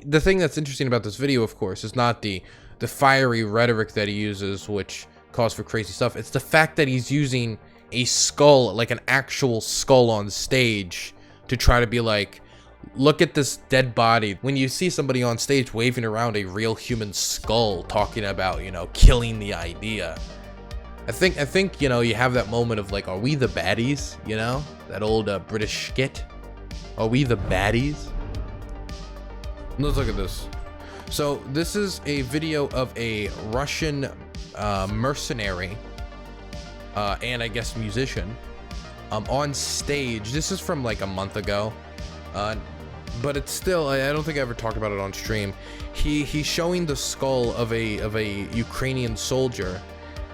The thing that's interesting about this video, of course, is not the fiery rhetoric that he uses, which calls for crazy stuff. It's the fact that he's using a skull, like an actual skull on stage, to try to be like, look at this dead body. When you see somebody on stage waving around a real human skull talking about, you know, killing the idea, I think, you know, you have that moment of like, are we the baddies? You know, that old British skit. Are we the baddies? Let's look at this. So this is a video of a Russian mercenary and I guess musician on stage. This is from like a month ago, but it's still, I don't think I ever talked about it on stream. He's showing the skull of a Ukrainian soldier,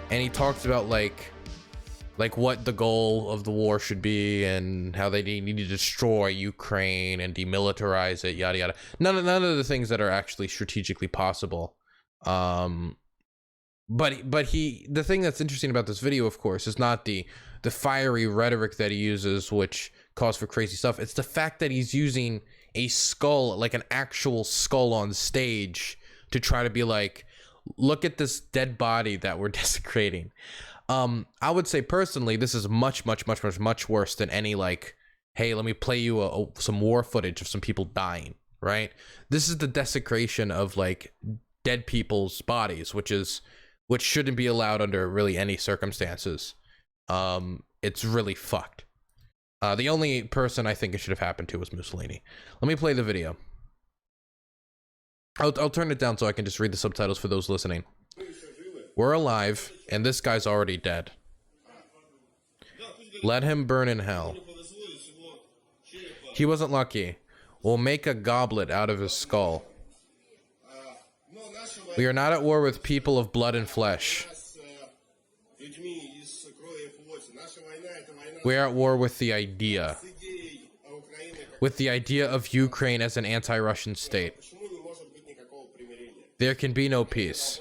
and he talks about like what the goal of the war should be and how they need to destroy Ukraine and demilitarize it, yada yada. None of the things that are actually strategically possible. But the thing that's interesting about this video, of course, is not the fiery rhetoric that he uses, which calls for crazy stuff. It's the fact that he's using a skull, like an actual skull on stage, to try to be like, look at this dead body that we're desecrating. I would say personally, this is much worse than any like, hey, let me play you some war footage of some people dying, right? This is the desecration of like dead people's bodies, which shouldn't be allowed under really any circumstances. It's really fucked. The only person I think it should have happened to was Mussolini. Let me play the video. I'll turn it down so I can just read the subtitles for those listening. We're alive, and this guy's already dead. Let him burn in hell. He wasn't lucky. We'll make a goblet out of his skull. We are not at war with people of blood and flesh. We are at war with the idea. With the idea of Ukraine as an anti-Russian state. There can be no peace.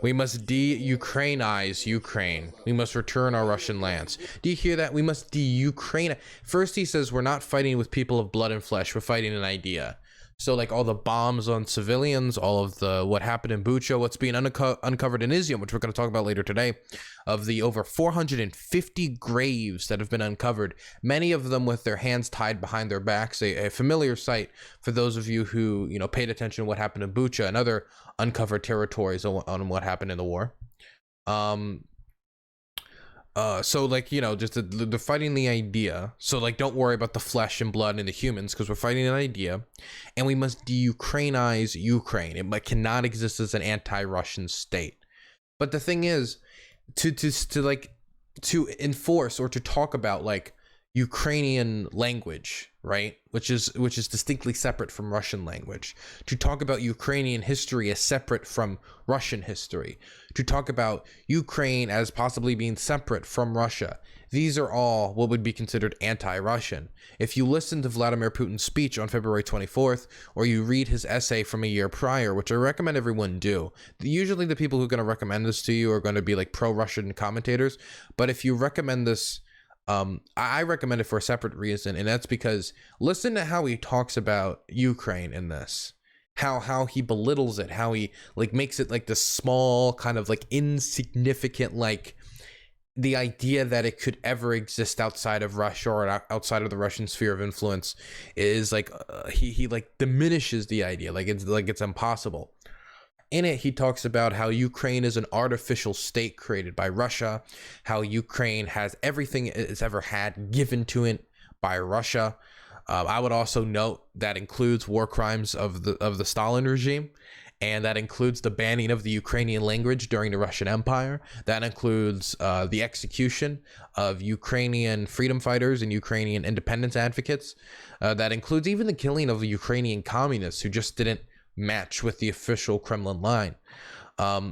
We must de-Ukrainize Ukraine. We must return our Russian lands. Do you hear that? We must de-Ukraine. First he says we're not fighting with people of blood and flesh. We're fighting an idea. So like all the bombs on civilians, all of the what happened in Bucha, what's being uncovered in Izium, which we're going to talk about later today, of the over 450 graves that have been uncovered, many of them with their hands tied behind their backs, a familiar sight for those of you who, you know, paid attention to what happened in Bucha and other uncovered territories on what happened in the war. So like, you know, just they're fighting the idea. So like, don't worry about the flesh and blood and the humans, because we're fighting an idea, and we must de-Ukrainize Ukraine. It cannot exist as an anti-Russian state. But the thing is, to enforce or to talk about like Ukrainian language, right, which is distinctly separate from Russian language, to talk about Ukrainian history as separate from Russian history, to talk about Ukraine as possibly being separate from Russia. These are all what would be considered anti-Russian. If you listen to Vladimir Putin's speech on February 24th, or you read his essay from a year prior, which I recommend everyone do. Usually the people who are going to recommend this to you are going to be like pro-Russian commentators, but if you recommend this, I recommend it for a separate reason, and that's because listen to how he talks about Ukraine in this. How he belittles it, how he like makes it like this small kind of like insignificant, like the idea that it could ever exist outside of Russia or outside of the Russian sphere of influence is like he like diminishes the idea, like it's impossible. In it, he talks about how Ukraine is an artificial state created by Russia, how Ukraine has everything it's ever had given to it by Russia. I would also note that includes war crimes of the Stalin regime, and that includes the banning of the Ukrainian language during the Russian Empire. That includes the execution of Ukrainian freedom fighters and Ukrainian independence advocates. That includes even the killing of the Ukrainian communists who just didn't match with the official Kremlin line.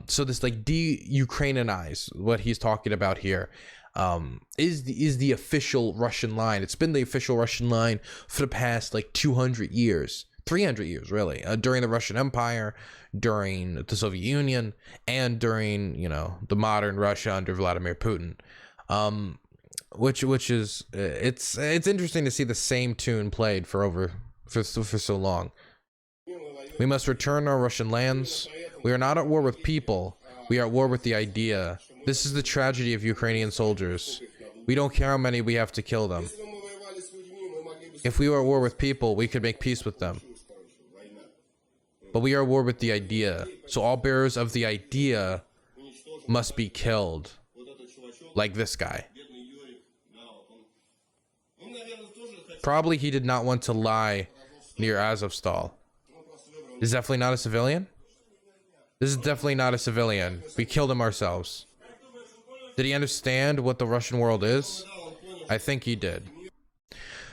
So this like de-Ukrainianize, what he's talking about here, is the official Russian line. It's been the official Russian line for the past like 200 years, 300 years really, during the Russian Empire, during the Soviet Union, and during, you know, the modern Russia under Vladimir Putin. Which is it's interesting to see the same tune played for so long. We must return our Russian lands. We are not at war with people. We are at war with the idea. This is the tragedy of Ukrainian soldiers. We don't care how many we have to kill them. If we were at war with people, we could make peace with them. But we are at war with the idea. So all bearers of the idea must be killed. Like this guy. Probably he did not want to lie near Azovstal. This is definitely not a civilian? This is definitely not a civilian. We killed him ourselves. Did he understand what the Russian world is? I think he did.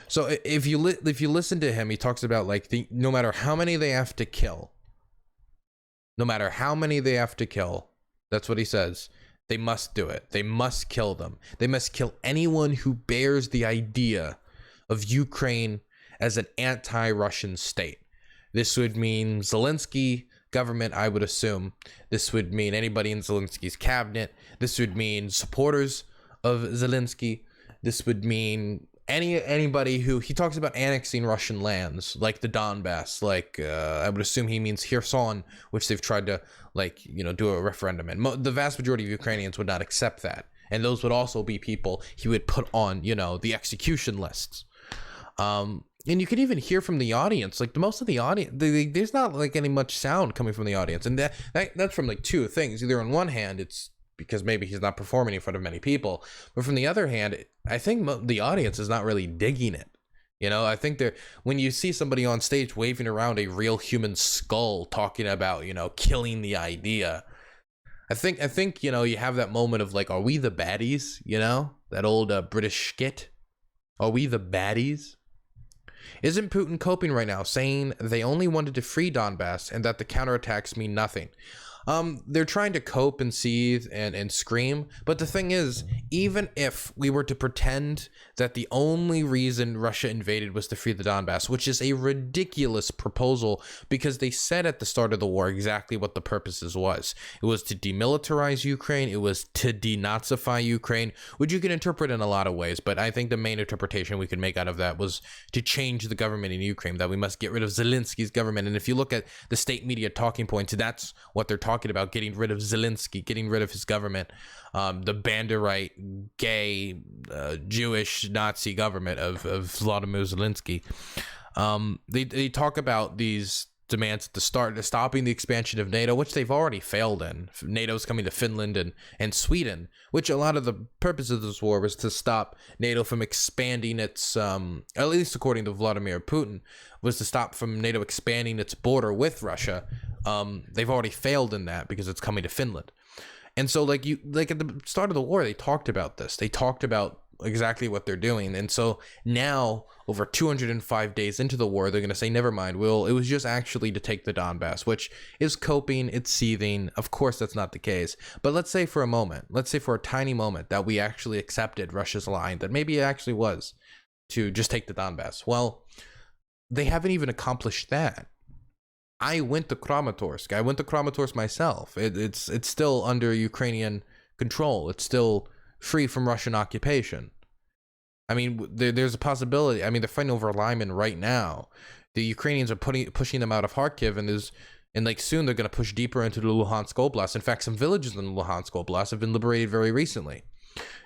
So if you listen to him, he talks about like no matter how many they have to kill, no matter how many they have to kill, that's what he says. They must do it. They must kill them. They must kill anyone who bears the idea of Ukraine as an anti-Russian state. This would mean Zelensky government, I would assume. This would mean anybody in Zelensky's cabinet. This would mean supporters of Zelensky. This would mean anybody who, he talks about annexing Russian lands, like the Donbass, like I would assume he means Kherson, which they've tried to do a referendum in. The vast majority of Ukrainians would not accept that. And those would also be people he would put on, the execution lists. And you can even hear from the audience, like most of the audience, there's not like any much sound coming from the audience. And that's from like two things. Either on one hand, it's because maybe he's not performing in front of many people. But from the other hand, I think the audience is not really digging it. I think when you see somebody on stage waving around a real human skull talking about, killing the idea, I think, you have that moment of like, are we the baddies? That old British skit. Are we the baddies? Isn't Putin coping right now, saying they only wanted to free Donbass and that the counterattacks mean nothing? They're trying to cope and seethe and scream, but the thing is, even if we were to pretend that the only reason Russia invaded was to free the Donbass, which is a ridiculous proposal because they said at the start of the war exactly what the purposes was. It was to demilitarize Ukraine, it was to denazify Ukraine, which you can interpret in a lot of ways, but I think the main interpretation we could make out of that was to change the government in Ukraine, that we must get rid of Zelensky's government. And if you look at the state media talking points, that's what they're talking about, getting rid of Zelensky, getting rid of his government, the Banderite, gay, Jewish Nazi government of Vladimir Zelensky. They talk about these demands at the start, stopping the expansion of NATO, which they've already failed in. NATO's coming to Finland and Sweden, which a lot of the purpose of this war was to stop NATO from expanding its, at least according to Vladimir Putin, was to stop from NATO expanding its border with Russia. They've already failed in that because it's coming to Finland. And so like at the start of the war, they talked about this. They talked about exactly what they're doing. And so now, over 205 days into the war, they're going to say, never mind, it was just actually to take the Donbass, which is coping, it's seething. Of course, that's not the case. But let's say for a tiny moment that we actually accepted Russia's line, that maybe it actually was to just take the Donbass. Well, they haven't even accomplished that. I went to Kramatorsk myself. It's still under Ukrainian control. It's still free from Russian occupation. I mean, there's a possibility. I mean, they're fighting over Lyman right now. The Ukrainians are pushing them out of Kharkiv, and like soon they're going to push deeper into the Luhansk Oblast. In fact, some villages in the Luhansk Oblast have been liberated very recently.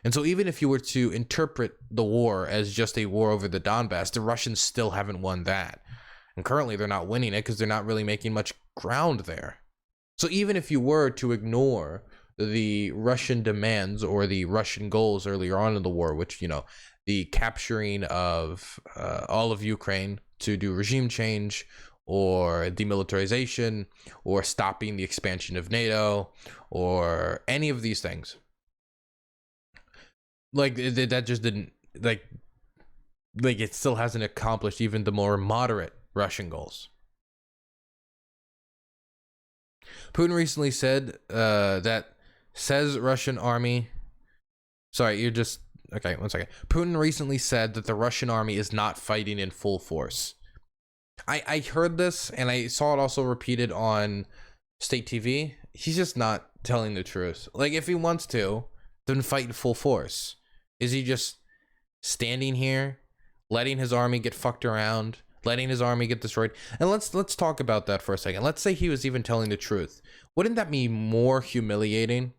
And so even if you were to interpret the war as just a war over the Donbass, the Russians still haven't won that. And currently they're not winning it because they're not really making much ground there. So even if you were to ignore the Russian demands or the Russian goals earlier on in the war, which, the capturing of all of Ukraine to do regime change or demilitarization or stopping the expansion of NATO or any of these things, like that just didn't, like it still hasn't accomplished even the more moderate Russian goals. Putin recently said Russian army. Sorry, you're just okay. 1 second. Putin recently said that the Russian army is not fighting in full force. I heard this and I saw it also repeated on state TV. He's just not telling the truth. Like, if he wants to, then fight in full force. Is he just standing here, letting his army get fucked around, letting his army get destroyed. And let's talk about that for a second. Let's say he was even telling the truth. Wouldn't that be more humiliating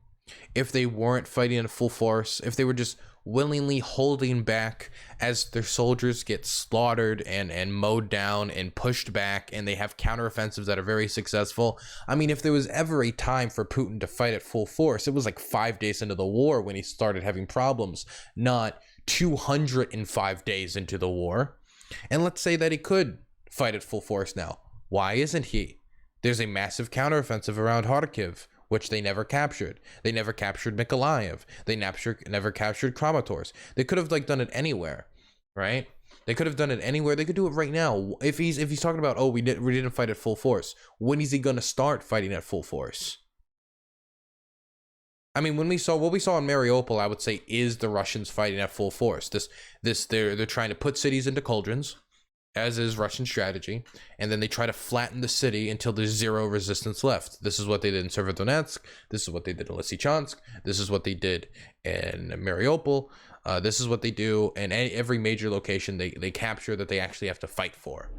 if they weren't fighting in full force, if they were just willingly holding back as their soldiers get slaughtered and mowed down and pushed back, and they have counteroffensives that are very successful? I mean, if there was ever a time for Putin to fight at full force, it was like 5 days into the war when he started having problems, not 205 days into the war. And let's say that he could fight at full force now. Why isn't he? There's a massive counteroffensive around Kharkiv, which they never captured. They never captured Mykolaiv. They never captured Kramatorsk. They could have done it anywhere, right? They could have done it anywhere. They could do it right now. If he's talking about, oh, we didn't fight at full force, when is he gonna start fighting at full force? I mean, what we saw in Mariupol, I would say, is the Russians fighting at full force. They're trying to put cities into cauldrons, as is Russian strategy, and then they try to flatten the city until there's zero resistance left. This is what they did in Severodonetsk. This is what they did in Lysychansk. This is what they did in Mariupol. This is what they do in every major location they capture that they actually have to fight for.